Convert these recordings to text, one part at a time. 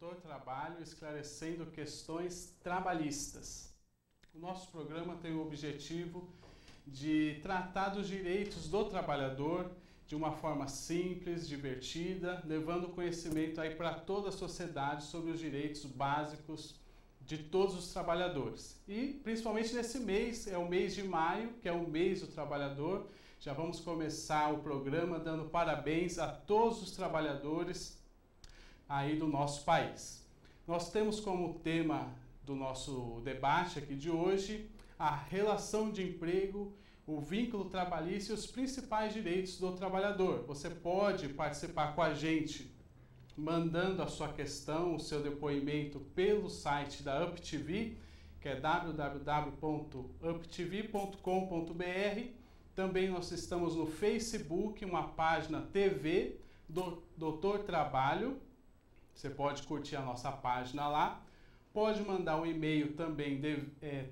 Doutor Trabalho, esclarecendo questões trabalhistas. O nosso programa tem o objetivo de tratar dos direitos do trabalhador de uma forma simples, divertida, levando conhecimento aí para toda a sociedade sobre os direitos básicos de todos os trabalhadores. E principalmente nesse mês, é o mês de maio, que é o mês do trabalhador. Já vamos começar o programa dando parabéns a todos os trabalhadores aí do nosso país. Nós temos como tema do nosso debate aqui de hoje a relação de emprego, o vínculo trabalhista e os principais direitos do trabalhador. Você pode participar com a gente mandando a sua questão, o seu depoimento pelo site da UpTV, que é www.uptv.com.br. Também nós estamos no Facebook, uma página TV do Doutor Trabalho. Você pode curtir a nossa página lá. Pode mandar um e-mail também,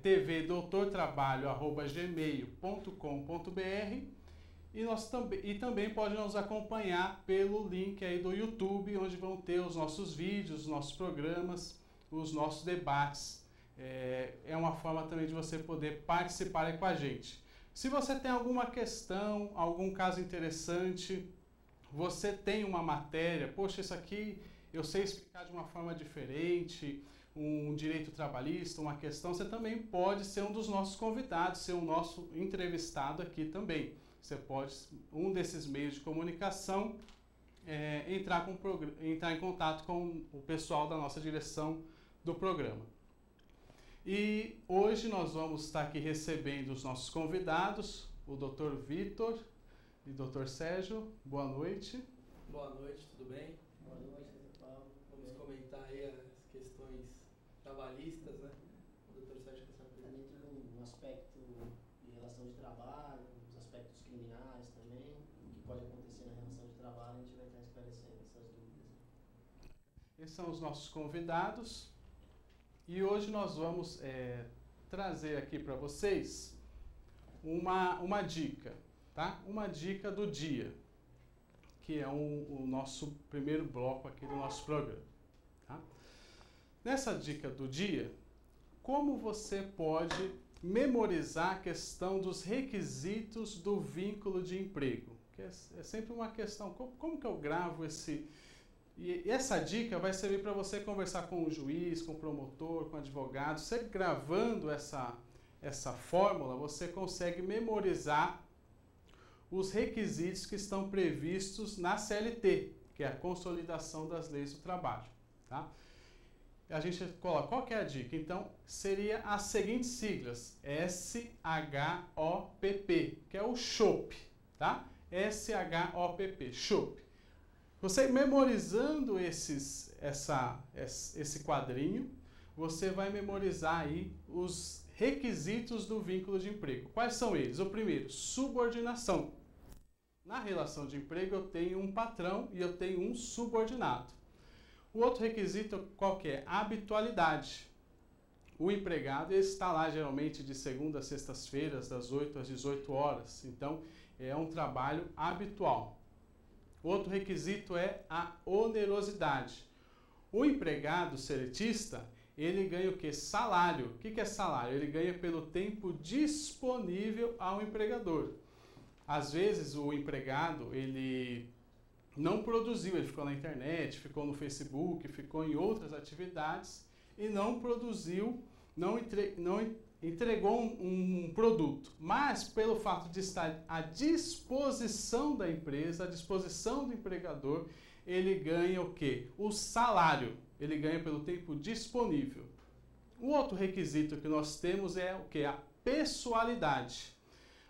tvdoutortrabalho@gmail.com.br e também pode nos acompanhar pelo link aí do YouTube, onde vão ter os nossos vídeos, os nossos programas, os nossos debates. É uma forma também de você poder participar aí com a gente. Se você tem alguma questão, algum caso interessante, você tem uma matéria, poxa, isso aqui eu sei explicar de uma forma diferente, um direito trabalhista, uma questão, você também pode ser um dos nossos convidados, ser o nosso entrevistado aqui também. Você pode, um desses meios de comunicação, entrar em contato com o pessoal da nossa direção do programa. E hoje nós vamos estar aqui recebendo os nossos convidados, o Dr. Vitor e Dr. Sérgio. Boa noite. Boa noite, tudo bem? Boa noite, Dr. Paulo. Vamos comentar aí as questões trabalhistas, né? O Dr. Sérgio quer saber. Está dentro de um aspecto de relação de trabalho, os aspectos criminais também, o que pode acontecer na relação de trabalho, a gente vai estar esclarecendo essas dúvidas. Esses são os nossos convidados e hoje nós vamos trazer aqui para vocês uma dica, tá? Uma dica do dia, que é o nosso primeiro bloco aqui do nosso programa. Tá? Nessa dica do dia, como você pode memorizar a questão dos requisitos do vínculo de emprego? Que é sempre uma questão, como que eu gravo esse... E essa dica vai servir para você conversar com o juiz, com o promotor, com o advogado. Você gravando essa fórmula, você consegue memorizar os requisitos que estão previstos na CLT, que é a Consolidação das Leis do Trabalho. Tá? A gente coloca, qual que é a dica? Então, seria as seguintes siglas, SHOPP, que é o SHOP, tá? SHOPP, SHOP. Você memorizando esse quadrinho, você vai memorizar aí os requisitos do vínculo de emprego. Quais são eles? O primeiro, subordinação. Na relação de emprego eu tenho um patrão e eu tenho um subordinado. O outro requisito qual que é? Habitualidade. O empregado está lá geralmente de segunda a sextas-feiras, das 8 às 18 horas. Então, é um trabalho habitual. Outro requisito é a onerosidade. O empregado seletista, ele ganha o quê? Salário. O que é salário? Ele ganha pelo tempo disponível ao empregador. Às vezes o empregado, ele não produziu, ele ficou na internet, ficou no Facebook, ficou em outras atividades e não produziu, não entregou um produto. Mas pelo fato de estar à disposição da empresa, à disposição do empregador, ele ganha o quê? O salário. Ele ganha pelo tempo disponível. O outro requisito que nós temos é o quê? A pessoalidade.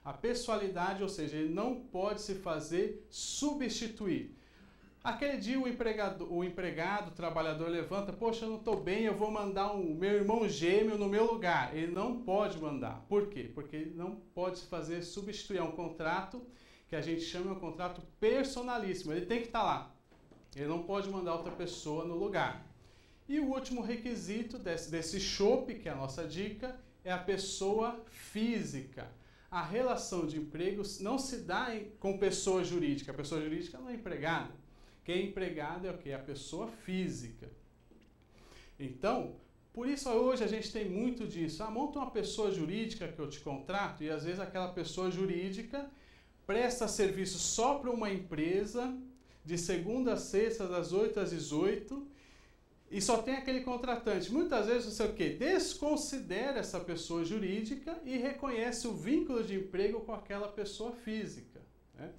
A pessoalidade, ou seja, ele não pode se fazer substituir. Aquele dia o empregado, o trabalhador levanta, poxa, eu não estou bem, eu vou mandar o meu irmão gêmeo no meu lugar. Ele não pode mandar. Por quê? Porque ele não pode se fazer substituir. É um contrato que a gente chama de um contrato personalíssimo. Ele tem que estar lá. Ele não pode mandar outra pessoa no lugar. E o último requisito desse SHOP, que é a nossa dica, é a pessoa física. A relação de emprego não se dá com pessoa jurídica. A pessoa jurídica não é empregada. Quem é empregado é o quê? A pessoa física. Então, por isso hoje a gente tem muito disso. Monta uma pessoa jurídica que eu te contrato e às vezes aquela pessoa jurídica presta serviço só para uma empresa de segunda a sexta, das 8 às 18, e só tem aquele contratante. Muitas vezes você o quê? Desconsidera essa pessoa jurídica e reconhece o vínculo de emprego com aquela pessoa física, né?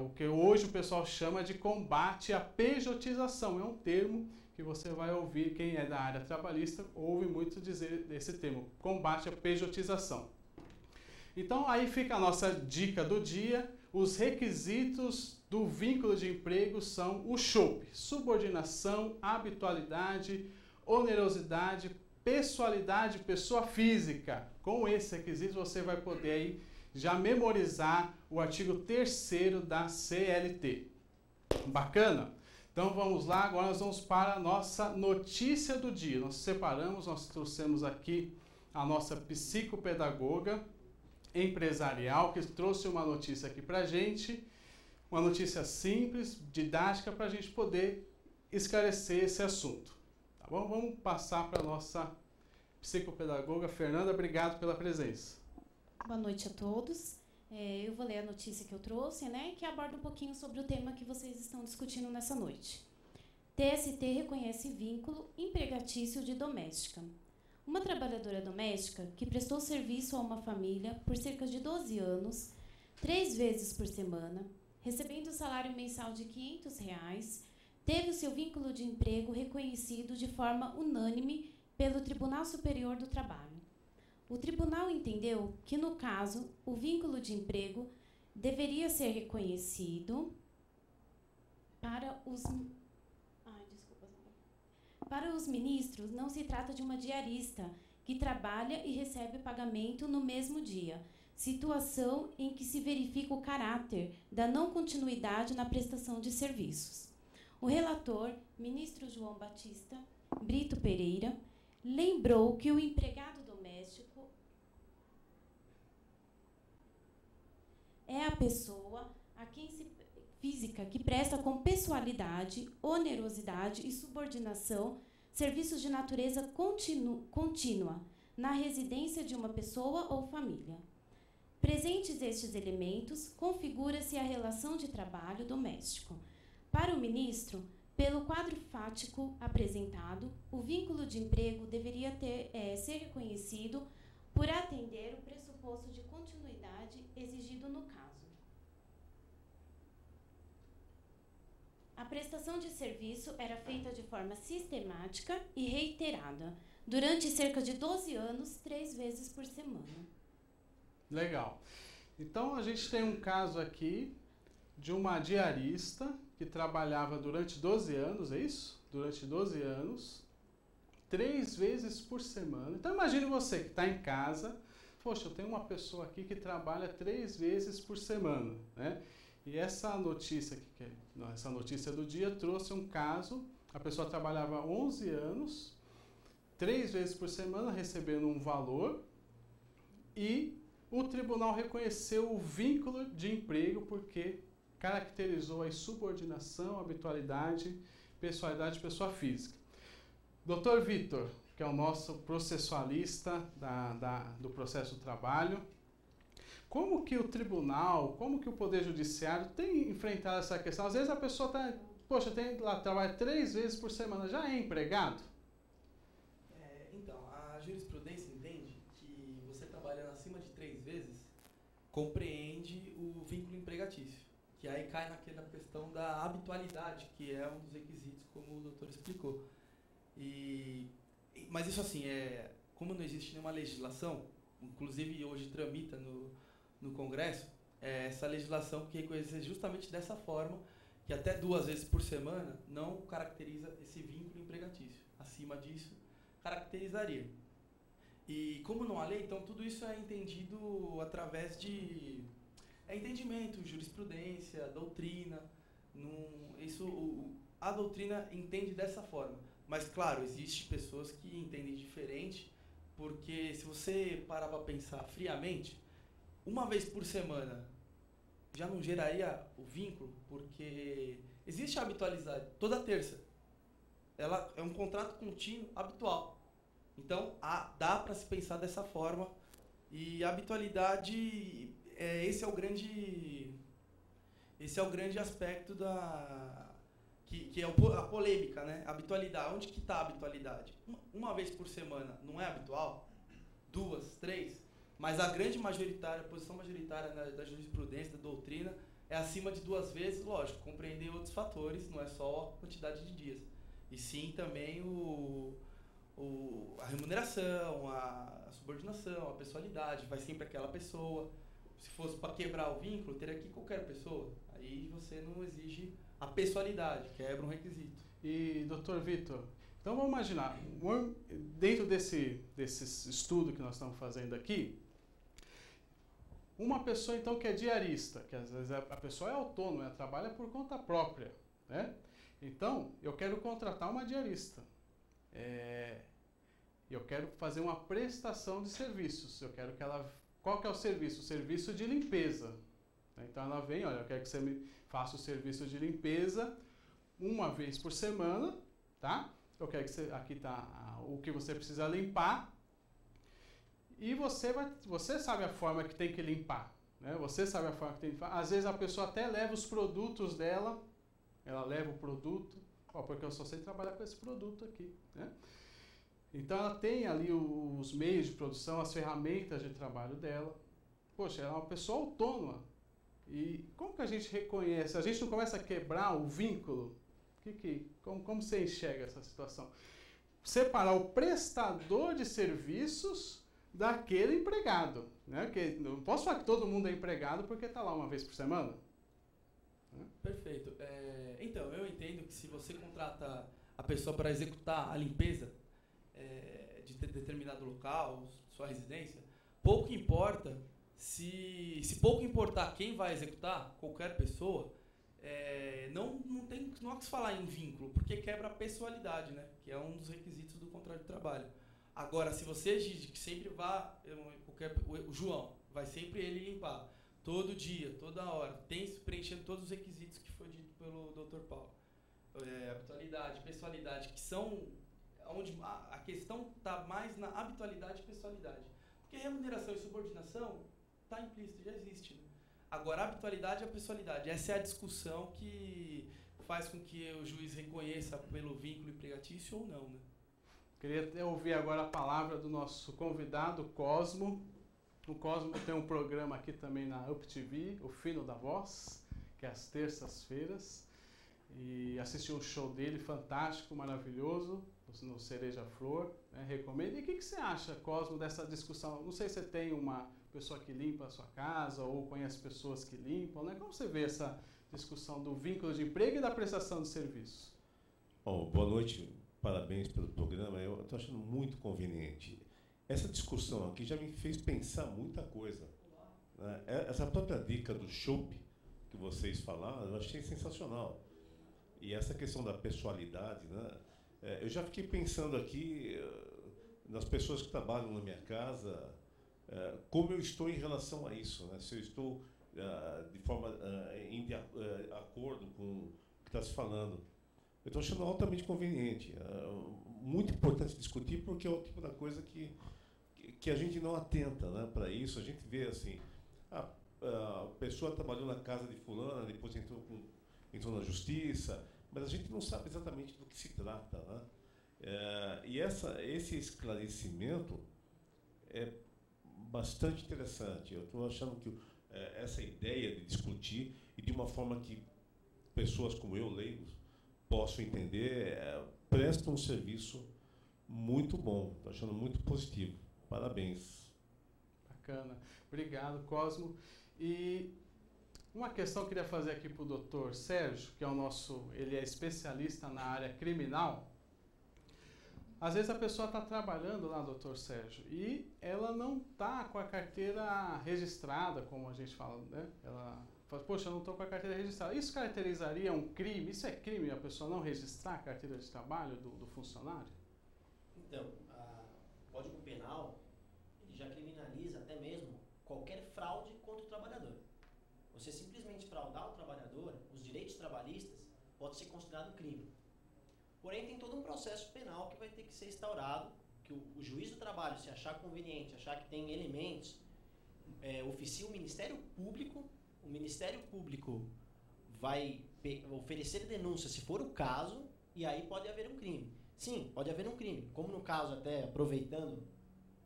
O que hoje o pessoal chama de combate à pejotização. É um termo que você vai ouvir, quem é da área trabalhista ouve muito dizer esse termo, combate à pejotização. Então aí fica a nossa dica do dia. Os requisitos do vínculo de emprego são o SHOP: subordinação, habitualidade, onerosidade, pessoalidade, pessoa física. Com esses requisitos você vai poder aí já memorizar o artigo 3º da CLT. Bacana? Então vamos lá, agora nós vamos para a nossa notícia do dia. Nós separamos, nós trouxemos aqui a nossa psicopedagoga empresarial, que trouxe uma notícia aqui pra gente, uma notícia simples, didática, para a gente poder esclarecer esse assunto. Tá bom? Vamos passar para a nossa psicopedagoga Fernanda. Obrigado pela presença. Boa noite a todos. Eu vou ler a notícia que eu trouxe, né, que aborda um pouquinho sobre o tema que vocês estão discutindo nessa noite. TST reconhece vínculo empregatício de doméstica. Uma trabalhadora doméstica que prestou serviço a uma família por cerca de 12 anos, 3 vezes por semana, recebendo salário mensal de R$ 500, teve o seu vínculo de emprego reconhecido de forma unânime pelo Tribunal Superior do Trabalho. O tribunal entendeu que, no caso, o vínculo de emprego deveria ser reconhecido para os ministros. Não se trata de uma diarista que trabalha e recebe pagamento no mesmo dia, situação em que se verifica o caráter da não continuidade na prestação de serviços. O relator, ministro João Batista Brito Pereira, lembrou que o empregado doméstico é a pessoa a quem física que presta com pessoalidade, onerosidade e subordinação serviços de natureza contínua na residência de uma pessoa ou família. Presentes estes elementos, configura-se a relação de trabalho doméstico. Para o ministro, pelo quadro fático apresentado, o vínculo de emprego deveria ser reconhecido por atender o pressuposto de continuidade exigido no caso. A prestação de serviço era feita de forma sistemática e reiterada, durante cerca de 12 anos, 3 vezes por semana. Legal. Então, a gente tem um caso aqui de uma diarista que trabalhava durante 12 anos, é isso? Durante 12 anos, 3 vezes por semana. Então, imagine você que está em casa, poxa, eu tenho uma pessoa aqui que trabalha 3 vezes por semana, né? E essa notícia do dia trouxe um caso, a pessoa trabalhava 11 anos, 3 vezes por semana, recebendo um valor, e o tribunal reconheceu o vínculo de emprego porque caracterizou a subordinação, habitualidade, pessoalidade, pessoa física. Dr. Vitor, que é o nosso processualista do processo do trabalho, como que o tribunal, como que o Poder Judiciário tem enfrentado essa questão? Às vezes a pessoa trabalha 3 vezes por semana, já é empregado? Então, a jurisprudência entende que você trabalhando acima de 3 vezes compreende o vínculo empregatício, que aí cai naquela questão da habitualidade, que é um dos requisitos, como o doutor explicou. Mas isso assim, como não existe nenhuma legislação, inclusive hoje tramita no Congresso, essa legislação que reconhece justamente dessa forma, que até 2 vezes por semana não caracteriza esse vínculo empregatício. Acima disso, caracterizaria. E como não há lei, então tudo isso é entendido através de entendimento, jurisprudência, doutrina. A doutrina entende dessa forma. Mas, claro, existem pessoas que entendem diferente, porque se você parar para pensar friamente, 1 vez por semana já não geraria o vínculo, porque existe a habitualidade toda terça. ela é um contrato contínuo habitual. Então, dá para se pensar dessa forma. E a habitualidade, esse é o grande aspecto que é a polêmica, né? A habitualidade. Onde que está a habitualidade? Uma vez por semana não é habitual? 2, 3? Mas a grande majoritária, a posição majoritária da jurisprudência, da doutrina, é acima de 2 vezes, lógico, compreender outros fatores, não é só a quantidade de dias. E sim também a remuneração, a subordinação, a pessoalidade, vai sempre aquela pessoa. Se fosse para quebrar o vínculo, teria que ir qualquer pessoa. Aí você não exige a pessoalidade, quebra um requisito. E, doutor Vitor, então vamos imaginar, dentro desse estudo que nós estamos fazendo aqui, uma pessoa então que é diarista, que às vezes a pessoa é autônoma, ela trabalha por conta própria, né? Então, eu quero contratar uma diarista. Eu quero fazer uma prestação de serviços. Eu quero que ela... Qual que é o serviço? O serviço de limpeza. Então ela vem, olha, eu quero que você me faça o serviço de limpeza uma vez por semana, tá? Eu quero que você... Aqui está o que você precisa limpar. E você sabe a forma que tem que limpar, né? Você sabe a forma que tem que limpar. Às vezes a pessoa até leva os produtos dela, ela leva o produto, porque eu só sei trabalhar com esse produto aqui, né? Então ela tem ali os meios de produção, as ferramentas de trabalho dela. Poxa, ela é uma pessoa autônoma. E como que a gente reconhece? A gente não começa a quebrar o vínculo? Como você enxerga essa situação? Separar o prestador de serviços daquele empregado, né? Porque não posso falar que todo mundo é empregado porque está lá uma vez por semana. Perfeito. Então, eu entendo que se você contrata a pessoa para executar a limpeza de determinado local, sua residência, pouco importa se pouco importar quem vai executar, qualquer pessoa, não há que se falar em vínculo, porque quebra a pessoalidade, né? Que é um dos requisitos do contrato de trabalho. Agora, se você exige que sempre o João, vai sempre ele limpar, todo dia, toda hora, preenchendo todos os requisitos que foi dito pelo Dr. Paulo. Habitualidade, pessoalidade, que são onde a questão está mais na habitualidade e pessoalidade. Porque remuneração e subordinação está implícito, já existe, né? Agora, a habitualidade e a pessoalidade, essa é a discussão que faz com que o juiz reconheça pelo vínculo empregatício ou não, né? Queria até ouvir agora a palavra do nosso convidado, Cosmo. O Cosmo tem um programa aqui também na Up TV, O Fino da Voz, que é às terças-feiras. E assisti um show dele fantástico, maravilhoso, no Cereja Flor, né? Recomendo. E o que você acha, Cosmo, dessa discussão? Não sei se você tem uma pessoa que limpa a sua casa ou conhece pessoas que limpam, né? Como você vê essa discussão do vínculo de emprego e da prestação de serviço? Bom, boa noite, parabéns pelo programa. Eu estou achando muito conveniente. Essa discussão aqui já me fez pensar muita coisa, né? Essa própria dica do chopp que vocês falaram, eu achei sensacional. E essa questão da pessoalidade, né? Eu já fiquei pensando aqui nas pessoas que trabalham na minha casa, como eu estou em relação a isso, né? Se eu estou de forma em acordo com o que está se falando. Eu estou achando altamente conveniente, muito importante discutir, porque é o tipo da coisa que a gente não atenta, né, para isso. A gente vê assim, a pessoa trabalhou na casa de fulana, depois entrou na justiça, mas a gente não sabe exatamente do que se trata, né? E esse esclarecimento é bastante interessante. Eu estou achando que essa ideia de discutir e de uma forma que pessoas como eu, leigos, possam entender, presta um serviço muito bom. Estou achando muito positivo. Parabéns. Bacana. Obrigado, Cosmo. E uma questão que eu queria fazer aqui para o Dr. Sérgio, que ele é especialista na área criminal. Às vezes a pessoa está trabalhando lá, Dr. Sérgio, e ela não está com a carteira registrada, como a gente fala, né? Ela fala, poxa, eu não estou com a carteira registrada. Isso caracterizaria um crime? Isso é crime, a pessoa não registrar a carteira de trabalho do funcionário? Então, o Código Penal ele já criminaliza até mesmo qualquer fraude contra o trabalhador. Você simplesmente fraudar o trabalhador, os direitos trabalhistas, pode ser considerado crime. Porém, tem todo um processo penal que vai ter que ser instaurado, que o juiz do trabalho, se achar conveniente, achar que tem elementos, oficia o Ministério Público vai oferecer denúncia se for o caso, e aí pode haver um crime. Sim, pode haver um crime. Como no caso, até aproveitando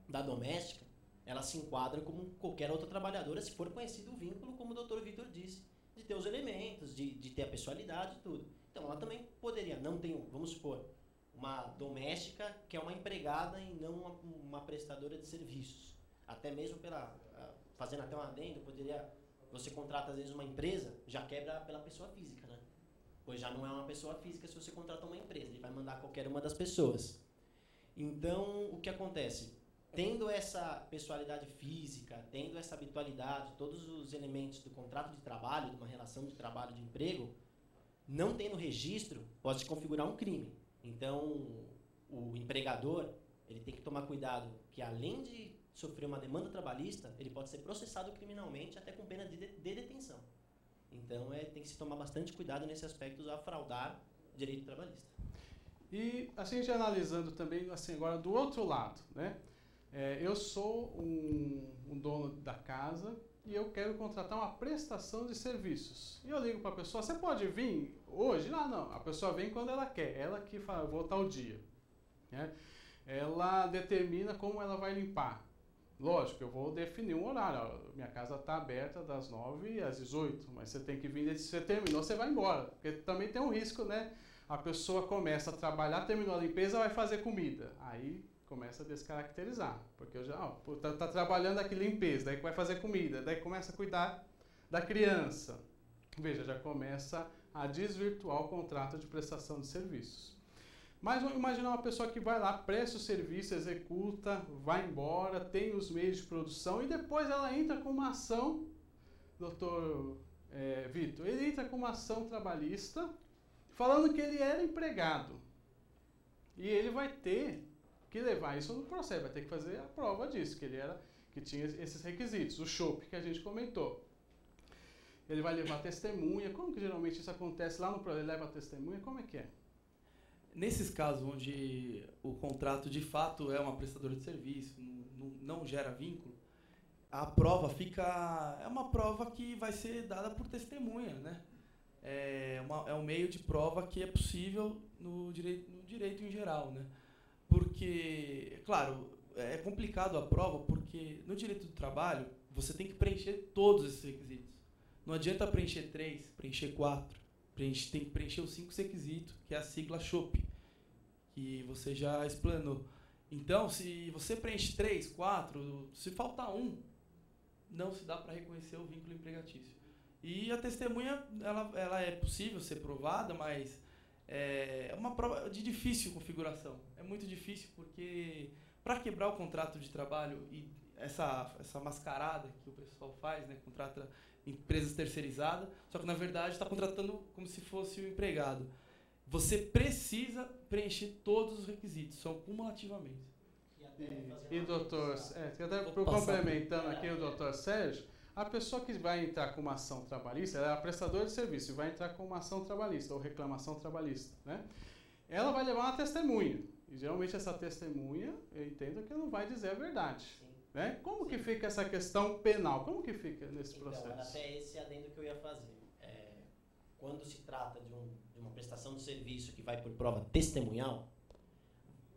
da doméstica, ela se enquadra como qualquer outra trabalhadora, se for conhecido o vínculo, como o doutor Vitor disse, de ter os elementos, de ter a pessoalidade e tudo. Então, ela também poderia, não tem, vamos supor, uma doméstica que é uma empregada e não uma prestadora de serviços. Até mesmo fazendo até um adendo, você contrata às vezes uma empresa, já quebra pela pessoa física, né? Pois já não é uma pessoa física se você contrata uma empresa, ele vai mandar qualquer uma das pessoas. Então, o que acontece? Tendo essa pessoalidade física, tendo essa habitualidade, todos os elementos do contrato de trabalho, de uma relação de trabalho, de emprego, não tendo registro, pode se configurar um crime. Então, o empregador, ele tem que tomar cuidado que, além de sofrer uma demanda trabalhista, ele pode ser processado criminalmente, até com pena de detenção. Então, tem que se tomar bastante cuidado nesse aspecto a fraudar o direito trabalhista. E a gente analisando também, assim, agora do outro lado, né? Eu sou um dono da casa e eu quero contratar uma prestação de serviços. E eu ligo para a pessoa, você pode vir hoje? Não. A pessoa vem quando ela quer. Ela que fala, vou tal dia. Né? Ela determina como ela vai limpar. Lógico, eu vou definir um horário. Minha casa está aberta das 9 às 18, mas você tem que vir, se você terminou, você vai embora. Porque também tem um risco, né? A pessoa começa a trabalhar, terminou a limpeza, vai fazer comida. Aí começa a descaracterizar, porque eu já tá trabalhando aqui limpeza, daí vai fazer comida, daí começa a cuidar da criança. Veja, já começa a desvirtuar o contrato de prestação de serviços. Mas vamos imaginar uma pessoa que vai lá, presta o serviço, executa, vai embora, tem os meios de produção e depois ela entra com uma ação, doutor Vitor, ele entra com uma ação trabalhista falando que ele era empregado. E ele vai ter que levar isso no processo, vai ter que fazer a prova disso, que tinha esses requisitos, o chope que a gente comentou. Ele vai levar testemunha, como que geralmente isso acontece lá no processo? Ele leva a testemunha, como é que é? Nesses casos onde o contrato de fato é uma prestadora de serviço, não gera vínculo, a prova é uma prova que vai ser dada por testemunha, né? É um meio de prova que é possível no direito em geral, né? Porque, claro, é complicado a prova porque no direito do trabalho você tem que preencher todos esses requisitos. Não adianta preencher 3, preencher 4, tem que preencher os 5 requisitos, que é a sigla chope, que você já explanou. Então, se você preenche 3, 4, se faltar um, não se dá para reconhecer o vínculo empregatício. E a testemunha, ela é possível ser provada, mas é uma prova de difícil configuração. É muito difícil porque, para quebrar o contrato de trabalho e essa mascarada que o pessoal faz, né, contrata empresas terceirizadas, só que na verdade está contratando como se fosse o empregado. Você precisa preencher todos os requisitos, são cumulativamente. E doutor, complementando aqui o doutor Sérgio, a pessoa que vai entrar com uma ação trabalhista, ela é a prestadora de serviço e vai entrar com uma ação trabalhista ou reclamação trabalhista, né? Ela vai levar uma testemunha. E geralmente essa testemunha, eu entendo que não vai dizer a verdade. Né? Como que fica essa questão penal? Como que fica nesse processo? Então, até esse adendo que eu ia fazer. Quando se trata de uma prestação de serviço que vai por prova testemunhal,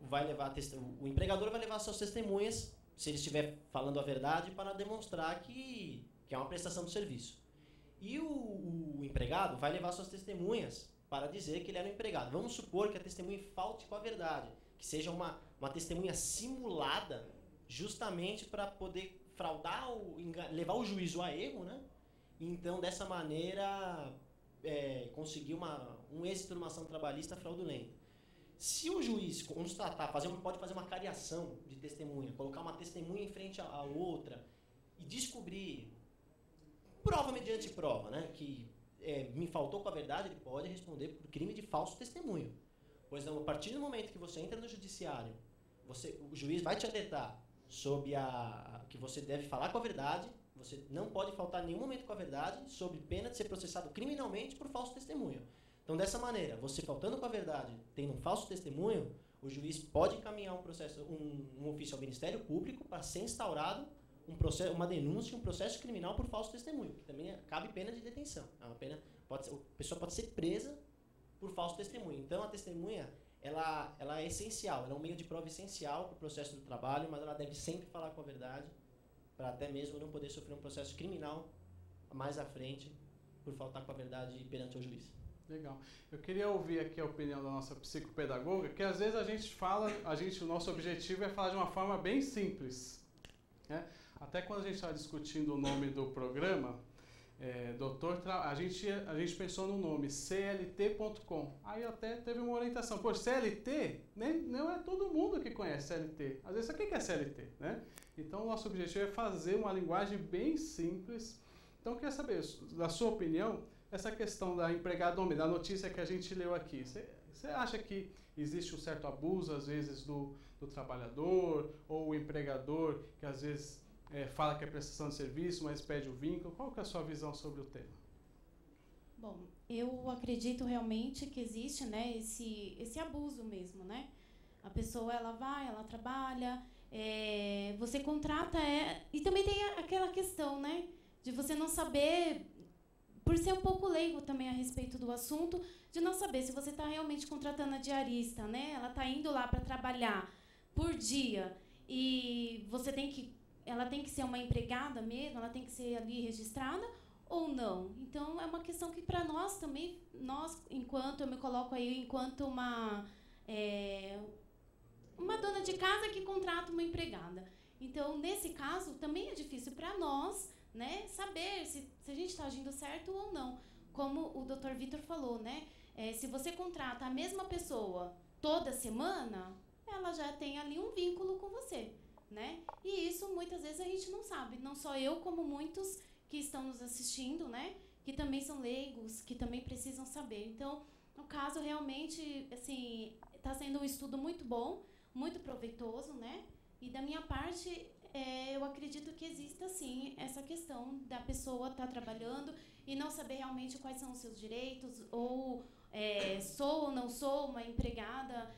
o empregador vai levar suas testemunhas, se ele estiver falando a verdade, para demonstrar que é uma prestação de serviço. E o empregado vai levar suas testemunhas para dizer que ele era um empregado. Vamos supor que a testemunha falte com a verdade, que seja uma testemunha simulada, justamente para poder fraudar, levar o juízo a erro, né? Então, dessa maneira, conseguir um êxito numa ação trabalhista fraudulenta. Se o juiz constatar, pode fazer uma cariação de testemunha, colocar uma testemunha em frente à outra e descobrir, prova mediante prova, né, que me faltou com a verdade, ele pode responder por crime de falso testemunho. Pois não, a partir do momento que você entra no judiciário, o juiz vai te alertar sobre que você deve falar com a verdade, você não pode faltar em nenhum momento com a verdade, sob pena de ser processado criminalmente por falso testemunho. Então, dessa maneira, você faltando com a verdade, tendo um falso testemunho, o juiz pode encaminhar um ofício ao Ministério Público para ser instaurado uma denúncia, um processo criminal por falso testemunho, que também cabe pena de detenção. A pessoa pode ser presa por falso testemunho. Então, a testemunha, ela é essencial, ela é um meio de prova essencial para o processo do trabalho, mas ela deve sempre falar com a verdade, para até mesmo não poder sofrer um processo criminal mais à frente por faltar com a verdade perante o juiz. Legal. Eu queria ouvir aqui a opinião da nossa psicopedagoga, que às vezes a gente fala, o nosso objetivo é falar de uma forma bem simples, né? Até quando a gente estava discutindo o nome do programa, a gente pensou no nome CLT.com. Aí até teve uma orientação. Pô, CLT, não é todo mundo que conhece CLT. Às vezes, o que é CLT, né? Então, o nosso objetivo é fazer uma linguagem bem simples. Então, eu queria saber, da sua opinião, essa questão da empregada doméstica, da notícia que a gente leu aqui. Você acha que existe um certo abuso, às vezes, do trabalhador ou o empregador, que às vezes fala que é prestação de serviço, mas pede o vínculo? Qual que é a sua visão sobre o tema? Bom, eu acredito realmente que existe, né, esse abuso mesmo, né? A pessoa, ela trabalha, você contrata, e também tem aquela questão, né, de você não saber, por ser um pouco leigo também a respeito do assunto, de não saber se você está realmente contratando a diarista, né? Ela está indo lá para trabalhar por dia e ela tem que ser uma empregada mesmo, ela tem que ser ali registrada ou não. Então, é uma questão que para nós também, eu me coloco aí enquanto uma dona de casa que contrata uma empregada. Então, nesse caso, também é difícil para nós, né, saber se a gente está agindo certo ou não. Como o Dr. Vitor falou, né, se você contrata a mesma pessoa toda semana, ela já tem ali um vínculo com você, né? E isso muitas vezes a gente não sabe. Não só eu, como muitos que estão nos assistindo, né, que também são leigos, que também precisam saber. Então, no caso, realmente, assim, está sendo um estudo muito bom, muito proveitoso, né? E da minha parte, eu acredito que exista, sim, essa questão da pessoa estar trabalhando e não saber realmente quais são os seus direitos, ou sou ou não sou uma empregada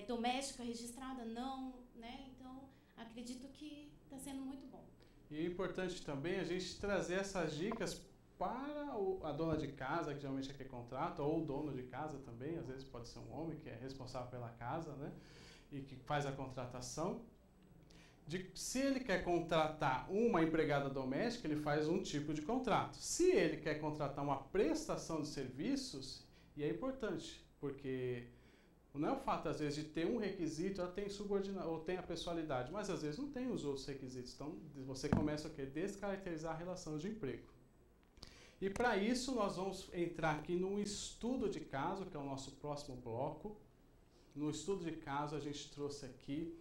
doméstica registrada, não, né? Então, acredito que está sendo muito bom. E é importante também a gente trazer essas dicas para a dona de casa, que geralmente é quem contrata, ou o dono de casa também, às vezes pode ser um homem que é responsável pela casa, né? E que faz a contratação. Se ele quer contratar uma empregada doméstica, ele faz um tipo de contrato. Se ele quer contratar uma prestação de serviços, e é importante, porque não é o fato, às vezes, de ter um requisito, ela tem subordinação, ou tem a pessoalidade, mas às vezes não tem os outros requisitos. Então, você começa a descaracterizar a relação de emprego. E para isso, nós vamos entrar aqui num estudo de caso, que é o nosso próximo bloco. No estudo de caso, a gente trouxe aqui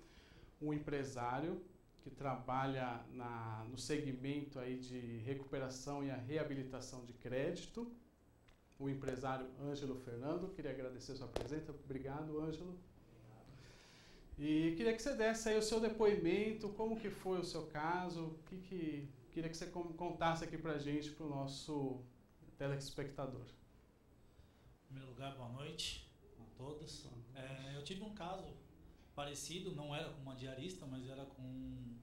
um empresário que trabalha no segmento aí de recuperação e a reabilitação de crédito, o empresário Ângelo Fernando. Queria agradecer a sua presença. Obrigado, Ângelo. E queria que você desse aí o seu depoimento, como que foi o seu caso, queria que você contasse aqui pra gente, pro nosso telespectador. Em primeiro lugar, boa noite a todos. Eu tive um caso parecido, não era com uma diarista, mas era com um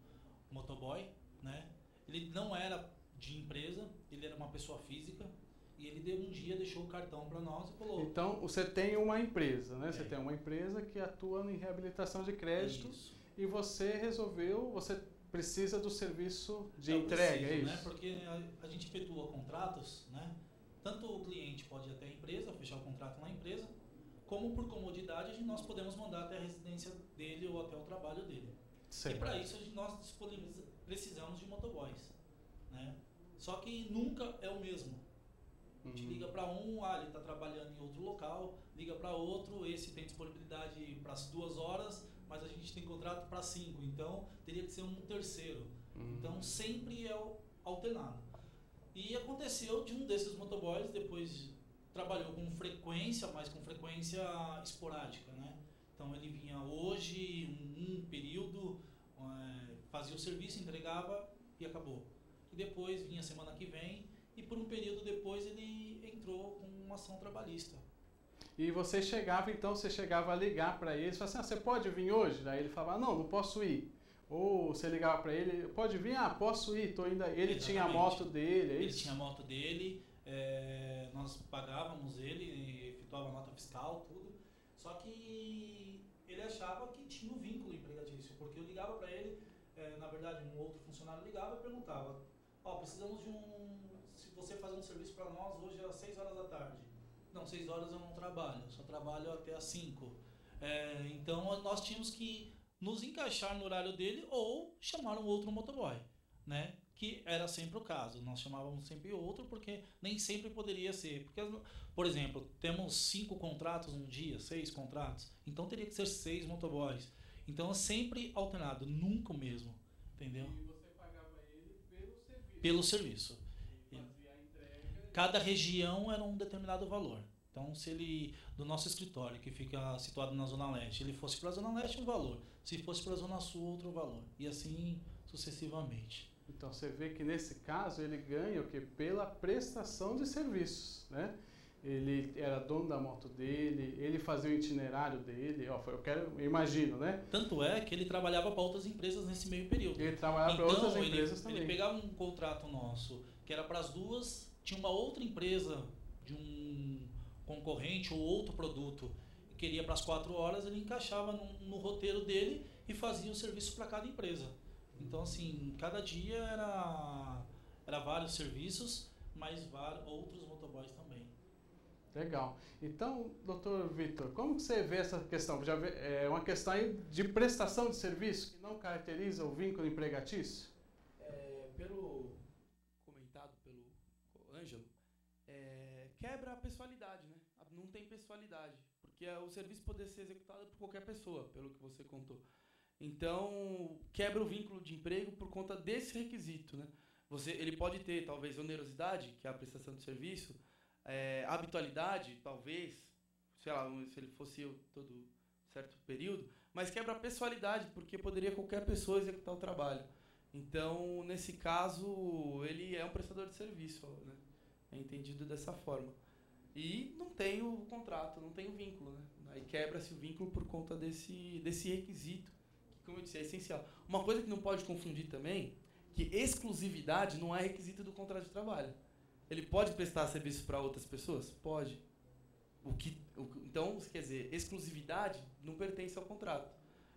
motoboy, né? Ele não era de empresa, ele era uma pessoa física, e ele deixou o cartão para nós e falou... Então, você tem uma empresa, né? Você tem uma empresa que atua em reabilitação de crédito. Isso. E você você precisa do serviço de entrega, é isso? Né? Porque a gente efetua contratos, né? Tanto o cliente pode ir até a empresa, fechar o contrato na empresa, como por comodidade nós podemos mandar até a residência dele ou até o trabalho dele. Certo. E para isso nós precisamos de motoboys, né? Só que nunca é o mesmo. A gente liga para ele está trabalhando em outro local, liga para outro, esse tem disponibilidade para as 2 horas, mas a gente tem contrato para 5, então teria que ser um terceiro. Então sempre é alternado. E aconteceu de um desses motoboys, depois trabalhou com frequência, mas com frequência esporádica, né? Então ele vinha hoje, um período, fazia o serviço, entregava e acabou. E depois vinha semana que vem, e por um período depois ele entrou com uma ação trabalhista. E você chegava a ligar para ele, você falava assim, você pode vir hoje? Daí ele falava, não posso ir. Ou você ligava para ele, pode vir? Posso ir, tô indo. Ele Exatamente. tinha a moto dele, é Ele isso? tinha a moto dele, nós pagávamos ele, efetuava a nota fiscal, tudo. Só que ele achava que tinha um vínculo empregatício, porque eu ligava para ele, na verdade um outro funcionário ligava e perguntava, precisamos de se você fazer um serviço para nós hoje às 6 horas da tarde. Não, 6 horas eu não trabalho, só trabalho até às 5. Então nós tínhamos que nos encaixar no horário dele ou chamar um outro motoboy, né? Que era sempre o caso. Nós chamávamos sempre outro porque nem sempre poderia ser. Porque, por exemplo, temos 5 contratos num dia, 6 contratos, então teria que ser 6 motoboys. Então é sempre alternado, nunca o mesmo, entendeu? E você pagava ele pelo serviço. Pelo serviço. Ele fazia a entrega. Cada região era um determinado valor. Então, se ele, do nosso escritório, que fica situado na Zona Leste, ele fosse para a Zona Leste, um valor. Se fosse para a Zona Sul, outro valor. E assim sucessivamente. Então você vê que nesse caso ele ganha o quê? Pela prestação de serviços, né? Ele era dono da moto dele, ele fazia o itinerário dele, eu imagino, né? Tanto é que ele trabalhava para outras empresas nesse meio período. Ele trabalhava para outras empresas também. Ele pegava um contrato nosso, que era para as duas, tinha uma outra empresa de um concorrente ou outro produto que queria para as 4 horas, ele encaixava no roteiro dele e fazia o serviço para cada empresa. Então, assim, cada dia era vários serviços, mas outros motoboys também. Legal. Então, doutor Vitor, como que você vê essa questão? É uma questão aí de prestação de serviço que não caracteriza o vínculo empregatício? Pelo comentado pelo Ângelo, quebra a pessoalidade, né? Não tem pessoalidade, porque o serviço pode ser executado por qualquer pessoa, pelo que você contou. Então, quebra o vínculo de emprego por conta desse requisito, né? Ele pode ter, talvez, onerosidade, que é a prestação de serviço, habitualidade, talvez, sei lá, se ele fosse todo certo período, mas quebra a pessoalidade, porque poderia qualquer pessoa executar o trabalho. Então, nesse caso, ele é um prestador de serviço, né? É entendido dessa forma. E não tem o contrato, não tem o vínculo, né? Aí quebra-se o vínculo por conta desse requisito, que, como eu disse, é essencial. Uma coisa que não pode confundir também, que exclusividade não é requisito do contrato de trabalho. Ele pode prestar serviço para outras pessoas? Pode. Então, quer dizer, exclusividade não pertence ao contrato.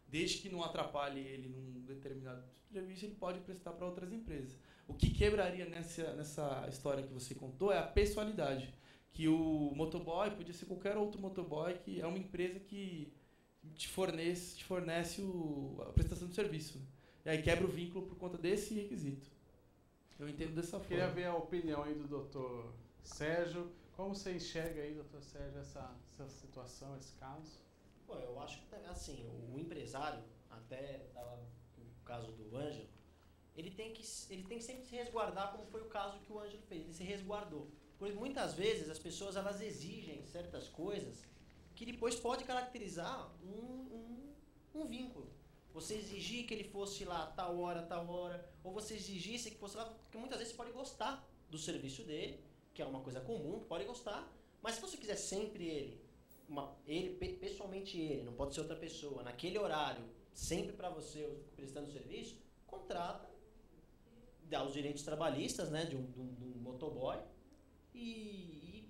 Desde que não atrapalhe ele num determinado serviço, ele pode prestar para outras empresas. O que quebraria nessa história que você contou é a pessoalidade. Que o motoboy podia ser qualquer outro motoboy, que é uma empresa que te fornece a prestação de serviço. E aí quebra o vínculo por conta desse requisito. Eu entendo dessa forma. Queria ver a opinião aí do doutor Sérgio. Como você enxerga aí, doutor Sérgio, essa situação, esse caso? Bom, eu acho que, assim, o empresário, até o caso do Ângelo, ele tem que sempre se resguardar, como foi o caso que o Ângelo fez. Ele se resguardou. Porque muitas vezes as pessoas elas exigem certas coisas que depois pode caracterizar um vínculo. Você exigir que ele fosse lá tal hora, ou você exigisse que fosse lá, porque muitas vezes você pode gostar do serviço dele, que é uma coisa comum, pode gostar, mas se você quiser sempre pessoalmente ele, não pode ser outra pessoa, naquele horário, sempre para você, prestando serviço, contrata, dá os direitos trabalhistas, né, de um motoboy, e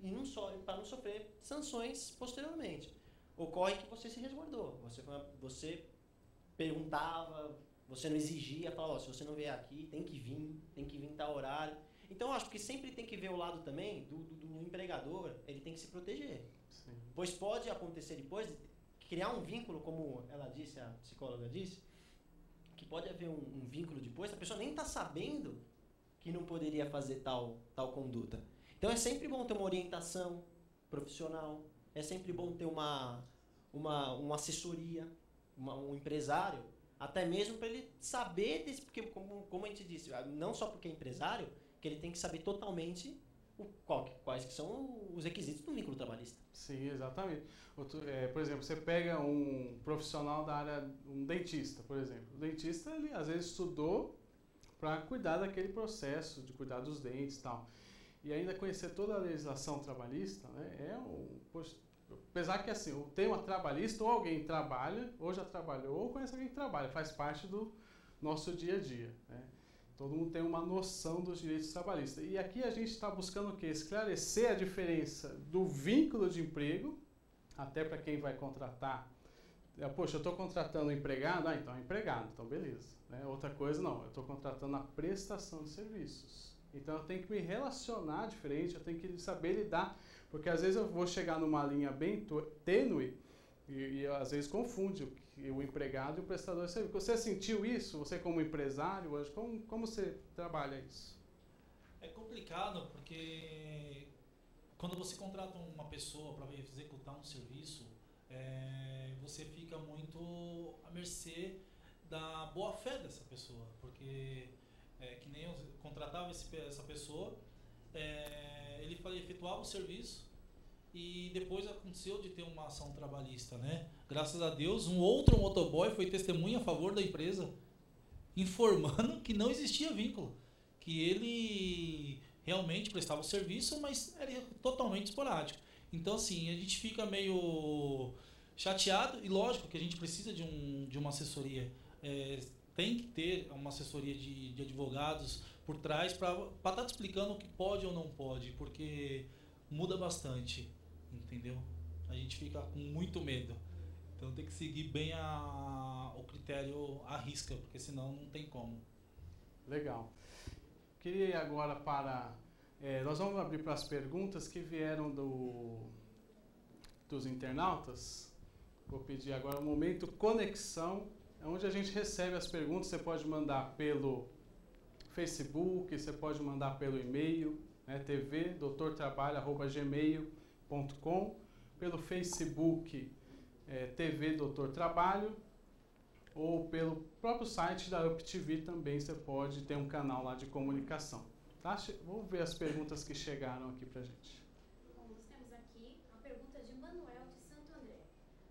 para não sofrer sanções posteriormente. Ocorre que você se resguardou, você perguntava, você não exigia, falava, se você não vier aqui, tem que vir em tal horário. Então eu acho que sempre tem que ver o lado também do empregador, ele tem que se proteger. Sim. Pois pode acontecer depois, criar um vínculo, como ela disse, a psicóloga disse, que pode haver um vínculo depois, a pessoa nem está sabendo que não poderia fazer tal conduta. Então é sempre bom ter uma orientação profissional, é sempre bom ter uma assessoria, um empresário, até mesmo para ele saber desse, porque como a gente disse, não só porque é empresário, que ele tem que saber totalmente quais que são os requisitos do vínculo trabalhista. Sim, exatamente. Por exemplo, você pega um profissional da área, um dentista, por exemplo. O dentista, ele às vezes estudou para cuidar daquele processo, de cuidar dos dentes e tal. E ainda conhecer toda a legislação trabalhista, né, Apesar que assim, o tema trabalhista, ou alguém trabalha, ou já trabalhou, ou conhece alguém que trabalha, faz parte do nosso dia a dia, né? Todo mundo tem uma noção dos direitos trabalhistas. E aqui a gente está buscando o quê? Esclarecer a diferença do vínculo de emprego, até para quem vai contratar. Poxa, eu estou contratando um empregado, então é empregado, então beleza. Né? Outra coisa, não, eu estou contratando a prestação de serviços. Então eu tenho que me relacionar diferente, eu tenho que saber lidar, porque às vezes eu vou chegar numa linha bem tênue e às vezes confunde o empregado e o prestador de serviço. Você sentiu isso? Você como empresário hoje, como você trabalha isso? É complicado porque quando você contrata uma pessoa para executar um serviço, você fica muito à mercê da boa fé dessa pessoa, porque que nem eu contratava essa pessoa, ele efetuava o serviço e depois aconteceu de ter uma ação trabalhista, né? Graças a Deus, um outro motoboy foi testemunha a favor da empresa, informando que não existia vínculo, que ele realmente prestava o serviço, mas era totalmente esporádico. Então, assim, a gente fica meio chateado, e lógico que a gente precisa de uma assessoria. Tem que ter uma assessoria de advogados por trás para estar te explicando o que pode ou não pode, porque muda bastante, entendeu? A gente fica com muito medo. Então tem que seguir bem o critério à risca, porque senão não tem como. Legal. Queria ir agora para... nós vamos abrir para as perguntas que vieram dos internautas. Vou pedir agora um momento conexão, onde a gente recebe as perguntas. Você pode mandar pelo Facebook, você pode mandar pelo e-mail, né, tvdoutortrabalho@gmail.com, pelo Facebook TV Doutor Trabalho, ou pelo próprio site da UpTV também você pode ter um canal lá de comunicação. Tá? Vamos ver as perguntas que chegaram aqui pra gente. Nós temos aqui a pergunta de Manuel de Santo André.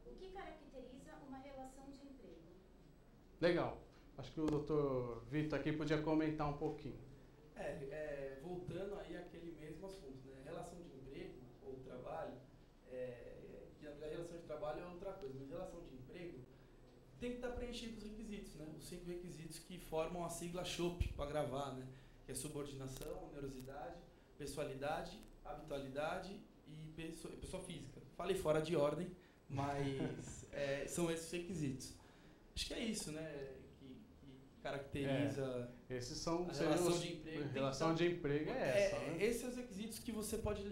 O que caracteriza uma relação de emprego? Legal. Acho que o Dr. Vitor aqui podia comentar um pouquinho. Voltando aí àquele mesmo assunto, né? Relação de emprego ou trabalho, que a relação de trabalho é outra coisa, mas relação de emprego tem que estar preenchido os requisitos, né? Os 5 requisitos que formam a sigla SHOP para gravar, né? Que é subordinação, onerosidade, pessoalidade, habitualidade e pessoa física. Falei fora de ordem, mas são esses requisitos. Acho que é isso, né? Que caracteriza esses são a relação de emprego. Relação de emprego essa, né? Esses são os requisitos que você pode...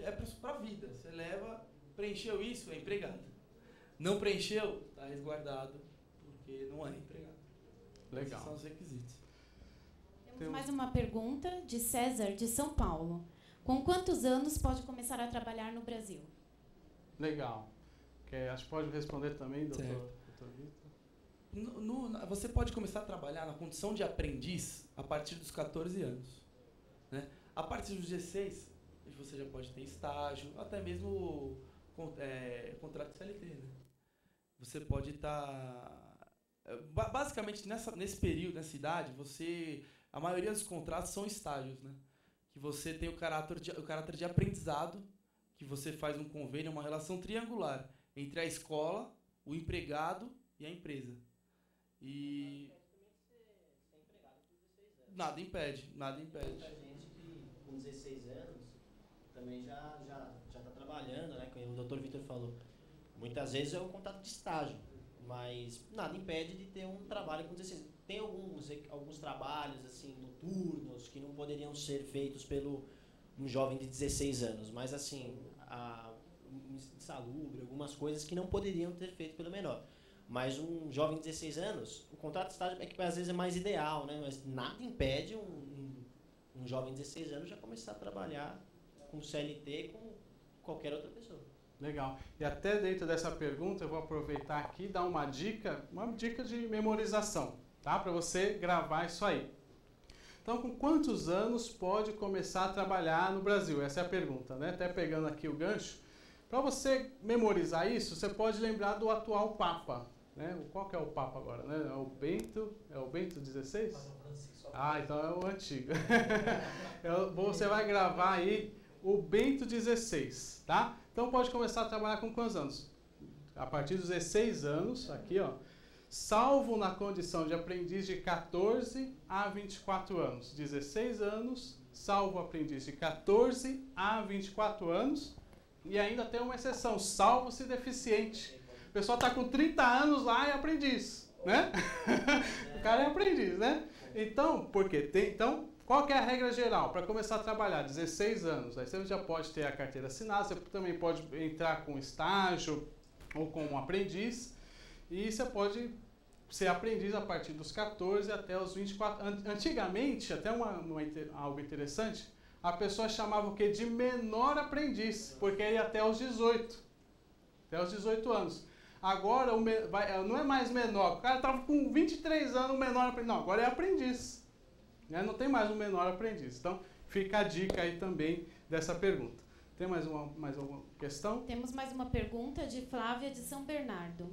para a vida. Você leva... Preencheu isso, é empregado. Não preencheu, está resguardado, porque não é empregado. Legal. Esses são os requisitos. Temos mais uma pergunta de César, de São Paulo. Com quantos anos pode começar a trabalhar no Brasil? Legal. Acho que pode responder também, doutor Vitor. Você pode começar a trabalhar na condição de aprendiz a partir dos 14 anos. Né? A partir dos 16, você já pode ter estágio, até mesmo contrato de CLT. Né? Você pode estar... basicamente, nesse período, nessa idade, a maioria dos contratos são estágios. Né? Que você tem o caráter de aprendizado, que você faz um convênio, uma relação triangular entre a escola, o empregado e a empresa. E nada impede. Muita gente que com 16 anos também já está trabalhando, né? Como o doutor Vitor falou. Muitas vezes é um contrato de estágio, mas nada impede de ter um trabalho com 16 anos. Tem alguns trabalhos assim noturnos que não poderiam ser feitos pelo um jovem de 16 anos, mas assim, insalubre, algumas coisas que não poderiam ter feito pelo menor. Mas um jovem de 16 anos, o contrato de estágio que às vezes é mais ideal, né? Mas nada impede um jovem de 16 anos já começar a trabalhar com CLT com qualquer outra pessoa. Legal. E até dentro dessa pergunta eu vou aproveitar aqui e dar uma dica de memorização, tá? Para você gravar isso aí. Então, com quantos anos pode começar a trabalhar no Brasil? Essa é a pergunta, né? Até pegando aqui o gancho. Para você memorizar isso, você pode lembrar do atual Papa. Né? Qual que é o Papa agora? Né? É o Bento XVI? Então é o antigo. Você vai gravar aí o Bento XVI, tá? Então pode começar a trabalhar com quantos anos? A partir dos 16 anos, aqui ó, salvo na condição de aprendiz de 14 a 24 anos. 16 anos, salvo aprendiz de 14 a 24 anos, e ainda tem uma exceção, salvo se deficiente. O pessoal está com 30 anos lá e é aprendiz, né? O cara é aprendiz, né? Então, por quê? Então, qual que é a regra geral? Para começar a trabalhar, 16 anos, aí você já pode ter a carteira assinada, você também pode entrar com estágio ou com um aprendiz, e você pode ser aprendiz a partir dos 14 até os 24. Antigamente, até algo interessante, a pessoa chamava o quê? De menor aprendiz, porque ia até os 18. Até os 18 anos. Agora, não é mais menor. O cara estava com 23 anos, o menor aprendiz. Não, agora é aprendiz. Né? Não tem mais um menor aprendiz. Então, fica a dica aí também dessa pergunta. Tem mais alguma questão? Temos mais uma pergunta de Flávia de São Bernardo.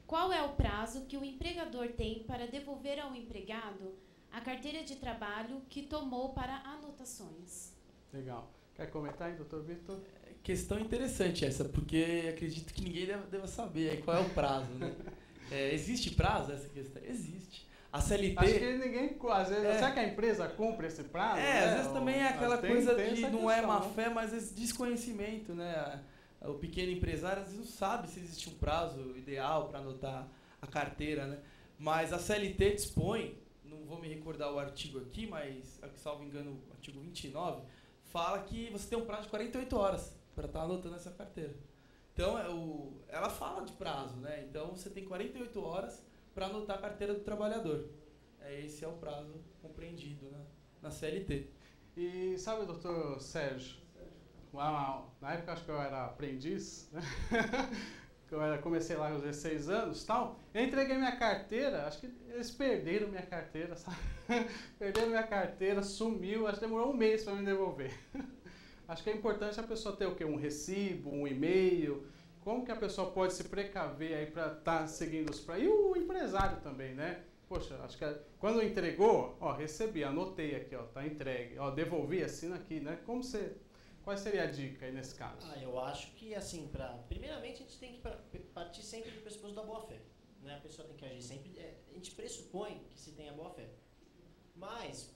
Qual é o prazo que o empregador tem para devolver ao empregado a carteira de trabalho que tomou para anotações? Legal. Quer comentar aí, doutor Vitor? Questão interessante essa, porque acredito que ninguém deva saber aí qual é o prazo, né? Existe prazo essa questão? Existe. A CLT... Acho que ninguém... Às vezes, será que a empresa cumpre esse prazo? Né? Às vezes também é aquela coisa de não questão, é má fé, mas esse desconhecimento, né? O pequeno empresário às vezes não sabe se existe um prazo ideal para anotar a carteira, né? Mas a CLT dispõe, não vou me recordar o artigo aqui, mas, salvo engano, o artigo 29, fala que você tem um prazo de 48 horas para estar anotando essa carteira. Então, ela fala de prazo, né? Então, você tem 48 horas para anotar a carteira do trabalhador. Esse é o prazo compreendido, né, na CLT. E sabe, doutor Sérgio, na época acho que eu era aprendiz, né? Comecei lá aos 16 anos e tal, eu entreguei minha carteira, acho que eles perderam minha carteira, sabe? Perderam minha carteira, sumiu, acho que demorou um mês para me devolver. Acho que é importante a pessoa ter o quê? Um recibo, um e-mail. Como que a pessoa pode se precaver aí para estar seguindo os prazos? E o empresário também, né? Poxa, acho que quando entregou, ó, recebi, anotei aqui, ó, tá entregue, ó, devolvi, assina aqui, né? Qual seria a dica aí nesse caso? Eu acho que, assim, primeiramente a gente tem que partir sempre do pressuposto da boa-fé, né? A pessoa tem que agir sempre, a gente pressupõe que se tenha boa-fé. Mas,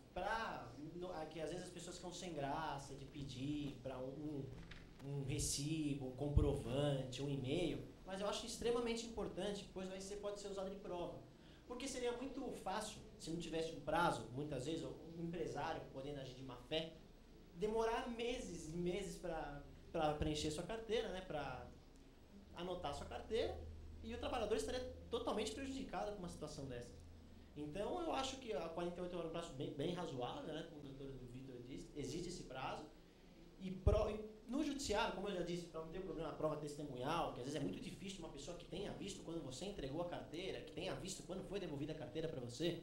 que às vezes as pessoas ficam sem graça de pedir para um recibo, um comprovante, um e-mail, mas eu acho extremamente importante, pois pode ser usado de prova. Porque seria muito fácil, se não tivesse um prazo, muitas vezes, um empresário podendo agir de má fé, demorar meses e meses para preencher sua carteira, né, para anotar sua carteira, e o trabalhador estaria totalmente prejudicado com uma situação dessa. Então, eu acho que a 48 horas é um prazo bem razoável, né, como o doutor Vitor disse, existe esse prazo. E no judiciário, como eu já disse, para não ter o problema da prova testemunhal, que às vezes é muito difícil uma pessoa que tenha visto quando você entregou a carteira, que tenha visto quando foi devolvida a carteira para você,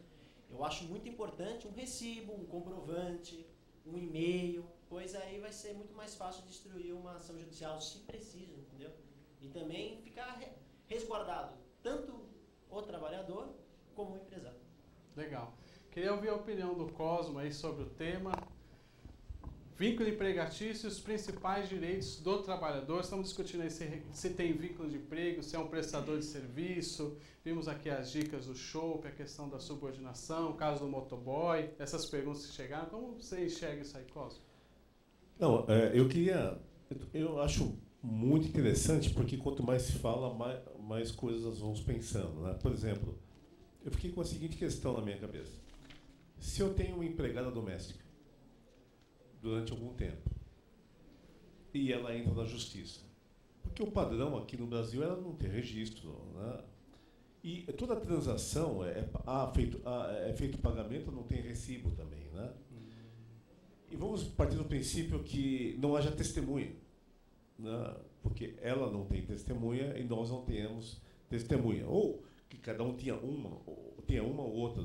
eu acho muito importante um recibo, um comprovante, um e-mail, pois aí vai ser muito mais fácil de instruir uma ação judicial, se preciso, entendeu? E também ficar resguardado tanto o trabalhador como o empresário. Legal. Queria ouvir a opinião do Cosmo aí sobre o tema. Vínculo empregatício e os principais direitos do trabalhador. Estamos discutindo aí se tem vínculo de emprego, se é um prestador de serviço. Vimos aqui as dicas do Chopp, a questão da subordinação, o caso do motoboy, essas perguntas que chegaram. Como você enxerga isso aí, Cosmo? Não, eu acho muito interessante, porque quanto mais se fala, mais coisas nós vamos pensando, né? Por exemplo, eu fiquei com a seguinte questão na minha cabeça. Se eu tenho uma empregada doméstica durante algum tempo e ela entra na justiça, porque o padrão aqui no Brasil ela não tem registro, né? E toda transação é feito pagamento, não tem recibo também, né? E vamos partir do princípio que não haja testemunha, né? Porque ela não tem testemunha e nós não temos testemunha, ou que cada um tenha uma ou outra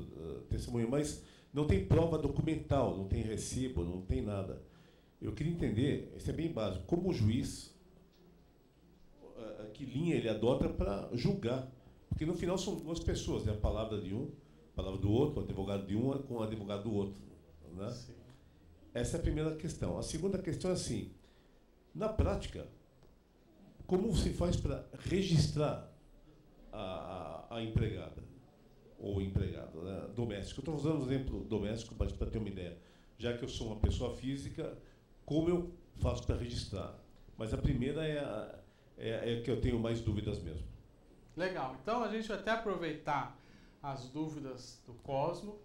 testemunha, mas não tem prova documental, não tem recibo, não tem nada. Eu queria entender, isso é bem básico, como o juiz, que linha ele adota para julgar. Porque no final são duas pessoas, né? A palavra de um, a palavra do outro, o advogado de um com o advogado do outro, né? Essa é a primeira questão. A segunda questão é assim, na prática, como se faz para registrar a empregada ou empregado, né, doméstico? Eu estou usando o exemplo doméstico para ter uma ideia. Já que eu sou uma pessoa física, como eu faço para registrar? Mas a primeira é que eu tenho mais dúvidas mesmo. Legal. Então a gente vai até aproveitar as dúvidas do Cosmo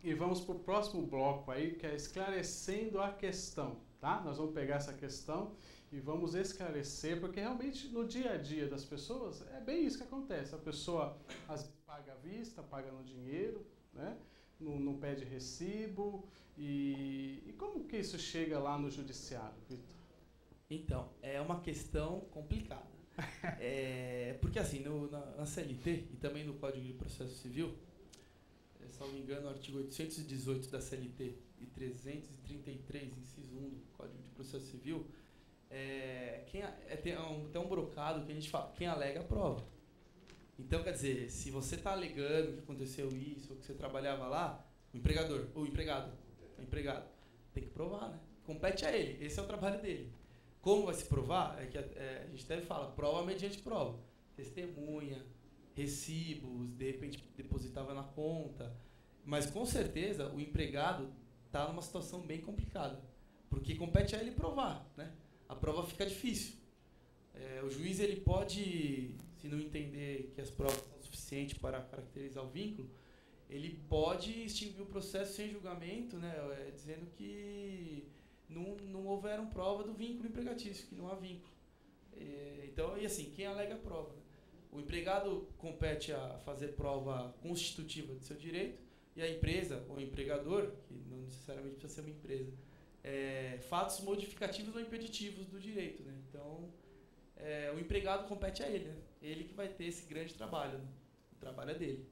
e vamos para o próximo bloco aí, que é esclarecendo a questão, tá? Nós vamos pegar essa questão e vamos esclarecer, porque realmente no dia a dia das pessoas é bem isso que acontece. A pessoa às vezes paga à vista, paga no dinheiro, né? Não pede recibo. E como que isso chega lá no judiciário, Vitor? Então, é uma questão complicada. Porque assim, na CLT e também no Código de Processo Civil, se não me engano, o artigo 818 da CLT e 333, inciso 1 do Código de Processo Civil, tem um brocado que a gente fala, quem alega prova. Então, quer dizer, se você está alegando que aconteceu isso, ou que você trabalhava lá, o empregador, ou o empregado, tem que provar, né? Compete a ele, esse é o trabalho dele. Como vai se provar? É que a gente deve falar, prova mediante prova. Testemunha, recibos, de repente depositava na conta. Mas com certeza o empregado está numa situação bem complicada, porque compete a ele provar, né? A prova fica difícil. O juiz ele pode, se não entender que as provas são suficientes para caracterizar o vínculo, ele pode extinguir o processo sem julgamento, né? Dizendo que não houveram prova do vínculo empregatício, que não há vínculo. Então, e assim, quem alega a prova? Né? O empregado compete a fazer prova constitutiva de seu direito, e a empresa, ou o empregador, que não necessariamente precisa ser uma empresa, fatos modificativos ou impeditivos do direito. Né? Então, o empregado compete a ele. Né? Ele que vai ter esse grande trabalho. Né? O trabalho é dele.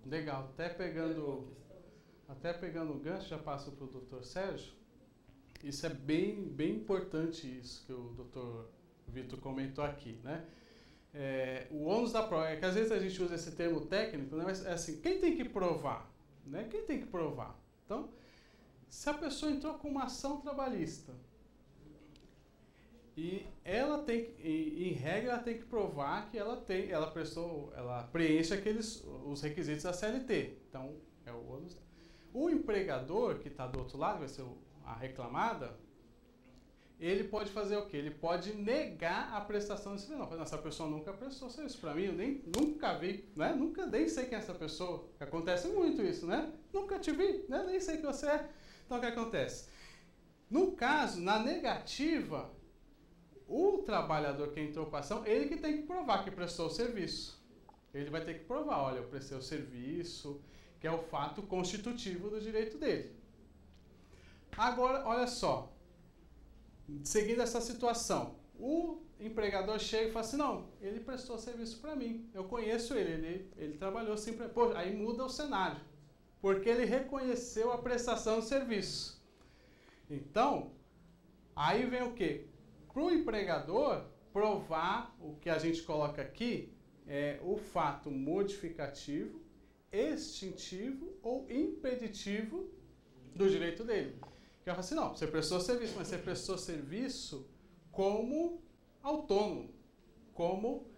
Legal. Até pegando o gancho, já passo para o Dr. Sérgio. Isso é bem importante, isso que o Dr. Vitor comentou aqui, né? O ônus da prova, que às vezes a gente usa esse termo técnico, né? Mas é assim, quem tem que provar? Né? Quem tem que provar? Então, se a pessoa entrou com uma ação trabalhista e ela tem, em regra, ela tem que provar que ela preenche os requisitos da CLT. Então, é o ônus. O empregador que está do outro lado, vai ser a reclamada, ele pode fazer o quê? Ele pode negar a prestação desse serviço. Não, essa pessoa nunca prestou serviço para mim, eu nunca vi, né? Nem sei quem é essa pessoa. Acontece muito isso, né? Nunca te vi, né? Nem sei quem você é. Então, o que acontece? No caso, na negativa, o trabalhador que entrou com a ação, ele que tem que provar que prestou o serviço. Ele vai ter que provar, olha, eu prestei o serviço, que é o fato constitutivo do direito dele. Agora, olha só, seguindo essa situação, o empregador chega e fala assim, não, ele prestou serviço para mim, eu conheço ele trabalhou sempre. Pô, aí muda o cenário, porque ele reconheceu a prestação de serviço. Então, aí vem o quê? Para o empregador provar o que a gente coloca aqui, o fato modificativo, extintivo ou impeditivo do direito dele. Que eu falo assim, não, você prestou serviço, mas você prestou serviço como autônomo, como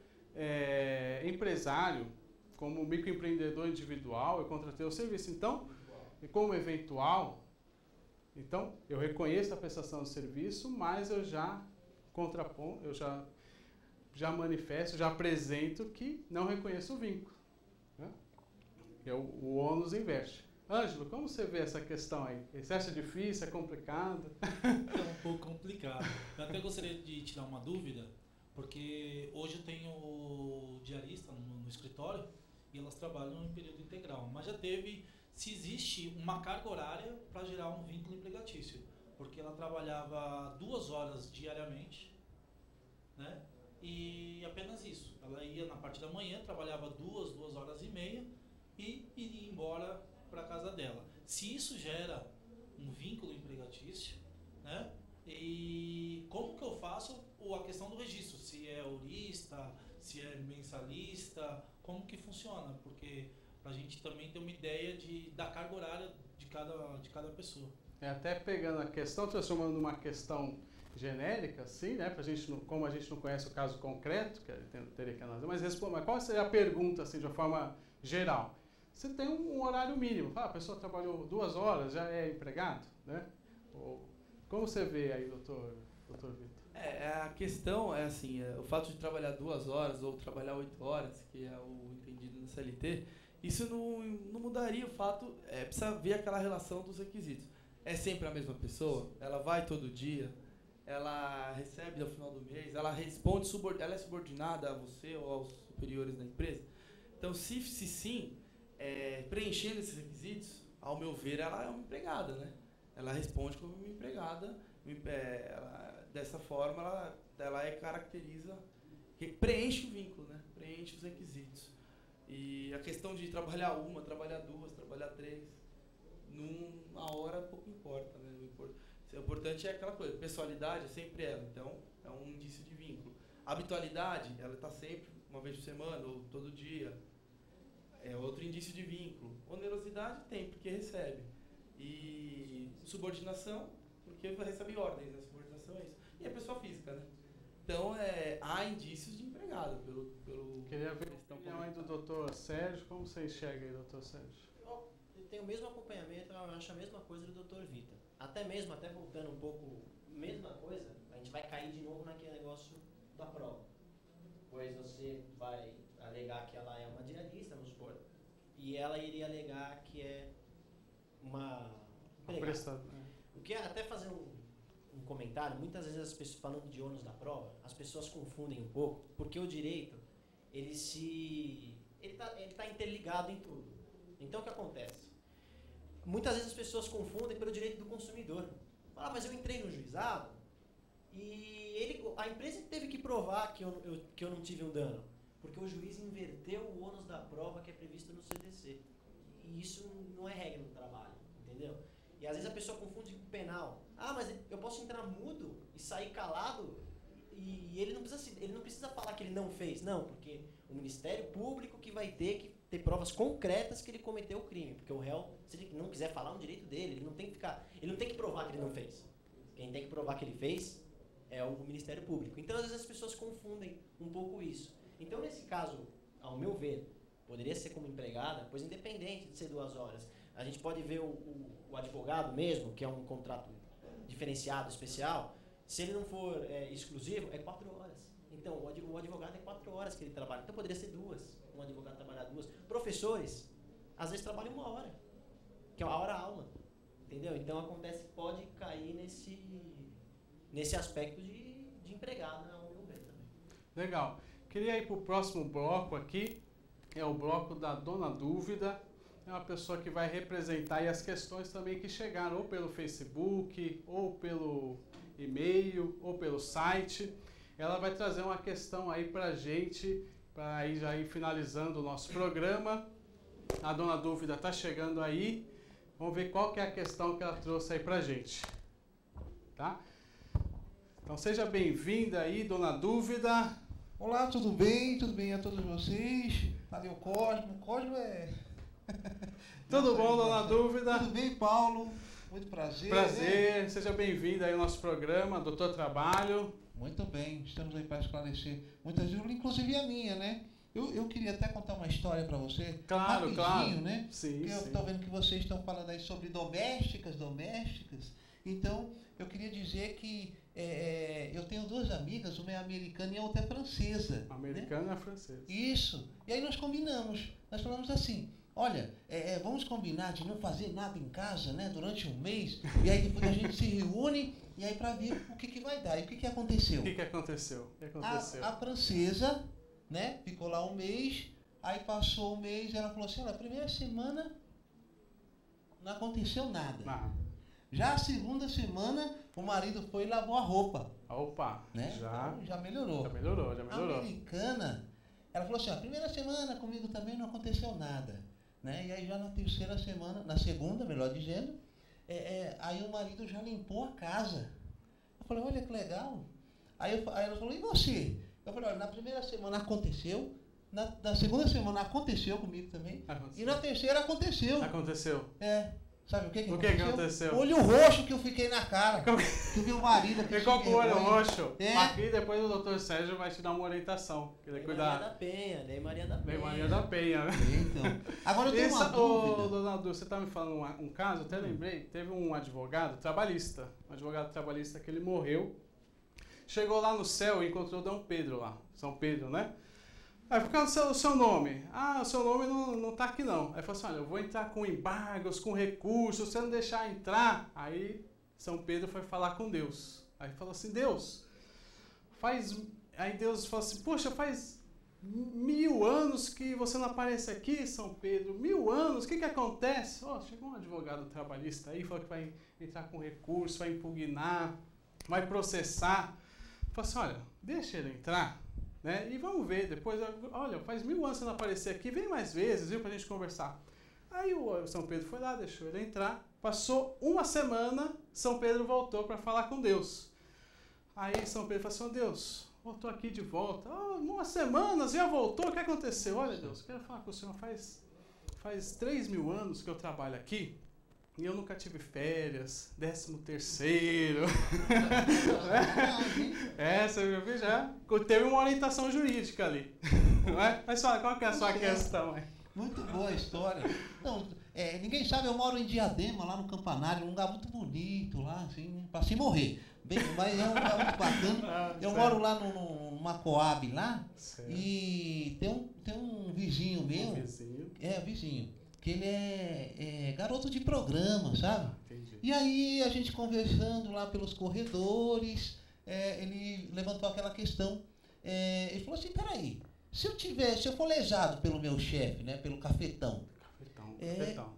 empresário, como microempreendedor individual, eu contratei o serviço. Então, e como eventual, então, eu reconheço a prestação do serviço, mas eu já contraponho, eu já manifesto, já apresento que não reconheço o vínculo. Né? É o ônus inverte. Ângelo, como você vê essa questão aí? Você acha difícil, é complicado? É um pouco complicado. Eu até gostaria de tirar uma dúvida, porque hoje eu tenho diarista no escritório e elas trabalham em período integral. Mas já teve, se existe uma carga horária para gerar um vínculo empregatício, porque ela trabalhava 2 horas diariamente, né? E apenas isso. Ela ia na parte da manhã, trabalhava 2 horas e meia e iria embora para casa dela. Se isso gera um vínculo empregatício, né? E como que eu faço a questão do registro? Se é horista, se é mensalista, como que funciona? Porque para a gente também ter uma ideia da carga horária de cada pessoa. Até pegando a questão, transformando numa questão genérica, assim, né? Pra gente como a gente não conhece o caso concreto, que teria que analisar, mas qual seria a pergunta, assim, de uma forma geral? Você tem um horário mínimo. A pessoa trabalhou 2 horas, já é empregado, né? Como você vê aí, doutor Vitor? A questão é assim, o fato de trabalhar 2 horas ou trabalhar 8 horas, que é o entendido no CLT, isso não mudaria o fato, precisa ver aquela relação dos requisitos. É sempre a mesma pessoa? Ela vai todo dia? Ela recebe ao final do mês? Ela responde, ela é subordinada a você ou aos superiores da empresa? Então, se sim, preenchendo esses requisitos, ao meu ver, ela é uma empregada, né? Ela responde como uma empregada, dessa forma ela caracteriza, preenche o vínculo, né? Preenche os requisitos. E a questão de trabalhar 1, trabalhar 2, trabalhar 3, numa hora pouco importa, né? O importante é aquela coisa, pessoalidade é sempre ela, então é um indício de vínculo. Habitualidade, ela está sempre, uma vez por semana ou todo dia, é outro indício de vínculo. Onerosidade tem, porque recebe. E subordinação, porque recebe ordens, né? Subordinação é isso. E a pessoa física, né? Então, há indícios de empregado pelo Queria ver a opinião aí do doutor Sérgio. Como você enxerga aí, doutor Sérgio? Eu tenho o mesmo acompanhamento, eu acho a mesma coisa do doutor Vitor. Até voltando um pouco, mesma coisa, a gente vai cair de novo naquele negócio da prova. Pois você vai alegar que ela é uma diarista, vamos supor, e ela iria alegar que é uma empregada. O que é, até fazer um comentário, muitas vezes as pessoas, falando de ônus da prova, as pessoas confundem um pouco, porque o direito, ele tá interligado em tudo. Então, o que acontece? Muitas vezes as pessoas confundem pelo direito do consumidor. Mas eu entrei no juizado e a empresa teve que provar que eu não tive um dano, porque o juiz inverteu o ônus da prova que é previsto no CDC. E isso não é regra no trabalho, entendeu? E às vezes a pessoa confunde com penal. Mas eu posso entrar mudo e sair calado e ele não precisa falar que ele não fez. Não, porque o Ministério Público que vai ter que ter provas concretas que ele cometeu o crime. Porque o réu, se ele não quiser falar, é um direito dele. Ele não tem que provar que ele não fez. Quem tem que provar que ele fez é o Ministério Público. Então, às vezes as pessoas confundem um pouco isso. Então, nesse caso, ao meu ver, poderia ser como empregada, pois independente de ser 2 horas, a gente pode ver o advogado mesmo, que é um contrato diferenciado, especial, se ele não for exclusivo, é 4 horas. Então, o advogado é 4 horas que ele trabalha. Então, poderia ser 2. Um advogado trabalhar 2. Professores, às vezes trabalham 1 hora, que é a hora-aula. Entendeu? Então, pode cair nesse aspecto de empregado, ao meu ver também. Legal. Queria ir para o próximo bloco aqui. É o bloco da Dona Dúvida. É uma pessoa que vai representar aí as questões também que chegaram ou pelo Facebook, ou pelo e-mail, ou pelo site. Ela vai trazer uma questão aí pra gente, para ir já ir finalizando o nosso programa. A Dona Dúvida está chegando aí. Vamos ver qual que é a questão que ela trouxe aí pra gente. Tá? Então seja bem-vinda aí, Dona Dúvida. Olá, tudo bem? Tudo bem a todos vocês? Ali o Cosmo. Cosmo é... Tudo bom, Dona Dúvida? Tudo bem, Paulo? Muito prazer. Prazer. Seja bem-vinda aí ao nosso programa, Doutor Trabalho. Muito bem. Estamos aí para esclarecer muitas dúvidas, inclusive a minha, né? Eu queria até contar uma história para você. Claro, claro. Né? Sim, porque eu estou vendo que vocês estão falando aí sobre domésticas. Então, eu queria dizer que eu tenho 2 amigas, uma é americana e a outra é francesa. Americana né? e a francesa. Isso. E aí nós combinamos. Nós falamos assim, olha, vamos combinar de não fazer nada em casa, né, durante um mês. E aí depois a gente se reúne e aí para ver o que vai dar. E o que aconteceu? O que aconteceu? A francesa, né, ficou lá um mês, aí passou um mês e ela falou assim, olha, a primeira semana não aconteceu nada. Já a segunda semana, o marido foi e lavou a roupa. Opa, né? Então, já melhorou. Já melhorou. A americana, ela falou assim, a primeira semana comigo também não aconteceu nada. Né? E aí já na terceira semana, na segunda, melhor dizendo, aí o marido já limpou a casa. Eu falei, olha que legal. Aí ela falou, e você? Eu falei, olha, na primeira semana aconteceu, na segunda semana aconteceu comigo também, e na terceira aconteceu. Aconteceu. Sabe o que O que aconteceu? Olho roxo que eu fiquei na cara. Que meu marido aqui. Ficou com o olho roxo. É. Aqui depois o doutor Sérgio vai te dar uma orientação. Lei Maria da Penha, Lei Maria da Penha. Lei Maria da Penha, né? Então, agora eu tenho uma dúvida. Dona Du, você está me falando um caso, eu até lembrei, teve um advogado trabalhista, que ele morreu, chegou lá no céu e encontrou Dom Pedro lá, São Pedro, né? Aí ficou o seu nome. Ah, o seu nome não tá aqui não. Aí falou assim, olha, eu vou entrar com embargos, com recursos, se você não deixar entrar. Aí São Pedro foi falar com Deus. Aí falou assim, Deus, Aí Deus falou assim, poxa, faz 1000 anos que você não aparece aqui, São Pedro. 1000 anos, o que acontece? Chegou um advogado trabalhista aí, falou que vai entrar com recurso, vai impugnar, vai processar. Falou assim, olha, deixa ele entrar. Né? E vamos ver, depois, olha, faz 1000 anos que você não aparecer aqui, vem mais vezes, viu, pra gente conversar. Aí o São Pedro foi lá, deixou ele entrar, passou uma semana, São Pedro voltou para falar com Deus. Aí São Pedro falou assim, Deus, eu tô aqui de volta, uma semana, já voltou, o que aconteceu? Olha, Deus, quero falar com o senhor, faz 3000 anos que eu trabalho aqui, e eu nunca tive férias, 13º. Você viu já? Teve uma orientação jurídica ali. Não é? Mas fala, qual que é a sua questão? Muito boa a história. Não, ninguém sabe, eu moro em Diadema, lá no Campanário, um lugar muito bonito lá, assim, para se morrer. Mas é um lugar muito bacana. Eu moro lá numa Coab lá, certo. E tem um vizinho meu. Vizinho. Que ele é garoto de programa, sabe? Entendi. E aí a gente conversando lá pelos corredores, ele levantou aquela questão. Ele falou assim, peraí, se eu for lesado pelo meu chefe, né, pelo cafetão,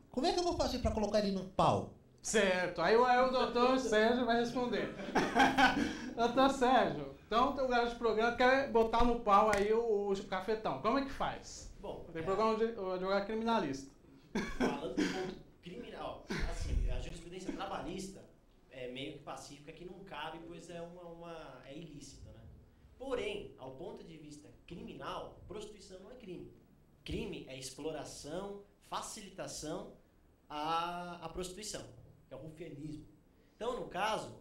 como é que eu vou fazer para colocar ele no pau? Certo, aí o doutor Sérgio vai responder. Doutor Sérgio, então o garoto de programa quer botar no pau aí o cafetão, como é que faz? Bom, tem programa de advogado criminalista. Falando do ponto criminal, assim, a jurisprudência trabalhista é meio que pacífica, que não cabe, pois é ilícito, né? Porém, ao ponto de vista criminal, prostituição não é crime. Crime é exploração, facilitação à prostituição, que é o rufianismo. Então, no caso,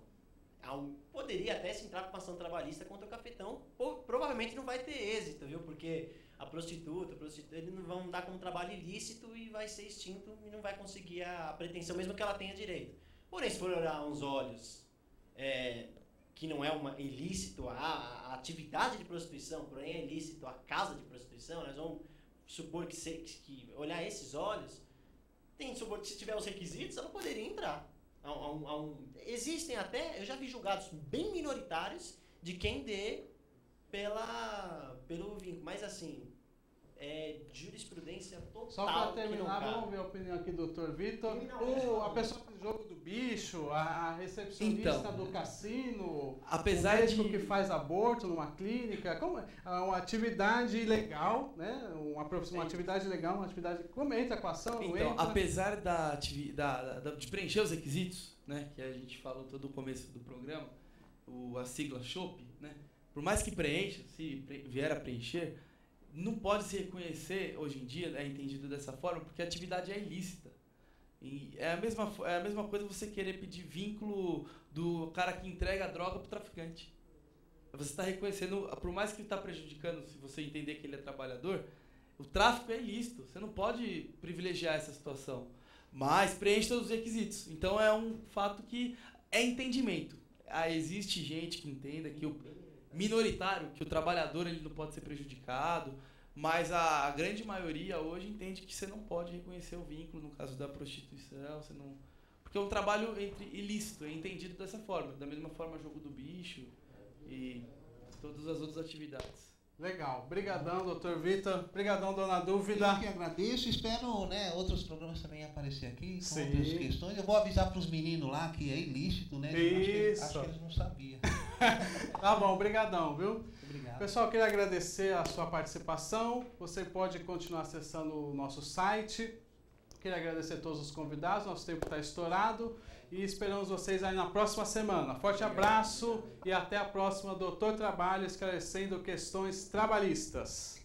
poderia até se entrar com ação trabalhista contra o cafetão, provavelmente não vai ter êxito, viu? Porque a prostituta, eles não vão dar como trabalho ilícito e vai ser extinto e não vai conseguir a pretensão, mesmo que ela tenha direito. Porém, se for olhar uns olhos que não é ilícito a atividade de prostituição, porém é ilícito a casa de prostituição, nós vamos supor que olhar esses olhos, se tiver os requisitos, ela poderia entrar. Existem até, eu já vi julgados bem minoritários de quem dê pelo vínculo, mas assim, jurisprudência total. Só para terminar, vamos ver a opinião aqui do Dr. Vitor. A pessoa do jogo do bicho, a recepcionista do cassino, apesar o médico que faz aborto numa clínica, uma atividade ilegal, né? Uma atividade legal, uma atividade como entra com a ação, então, não entra. Apesar de preencher os requisitos, né, que a gente falou todo o começo do programa, a sigla SHOP, né? Por mais que preencha, se vier a preencher, não pode se reconhecer, hoje em dia, é entendido dessa forma, porque a atividade é ilícita. E é a mesma coisa você querer pedir vínculo do cara que entrega a droga para o traficante. Você está reconhecendo, por mais que está prejudicando, se você entender que ele é trabalhador, o tráfico é ilícito. Você não pode privilegiar essa situação. Mas preenche todos os requisitos. Então é um fato que é entendimento. Existe gente que entenda que minoritário, que o trabalhador ele não pode ser prejudicado, mas a grande maioria hoje entende que você não pode reconhecer o vínculo no caso da prostituição, porque é um trabalho ilícito, é entendido dessa forma, da mesma forma jogo do bicho e todas as outras atividades. Legal, brigadão, doutor Vitor, brigadão, dona Dúvida. Eu que agradeço, espero outros programas também aparecer aqui com outras questões. Eu vou avisar para os meninos lá que é ilícito, né? Isso. Acho que eles não sabiam. Tá bom, brigadão, viu? Obrigado. Pessoal, queria agradecer a sua participação. Você pode continuar acessando o nosso site. Queria agradecer a todos os convidados, nosso tempo está estourado. E esperamos vocês aí na próxima semana. Forte abraço e até a próxima, Doutor Trabalho, esclarecendo questões trabalhistas.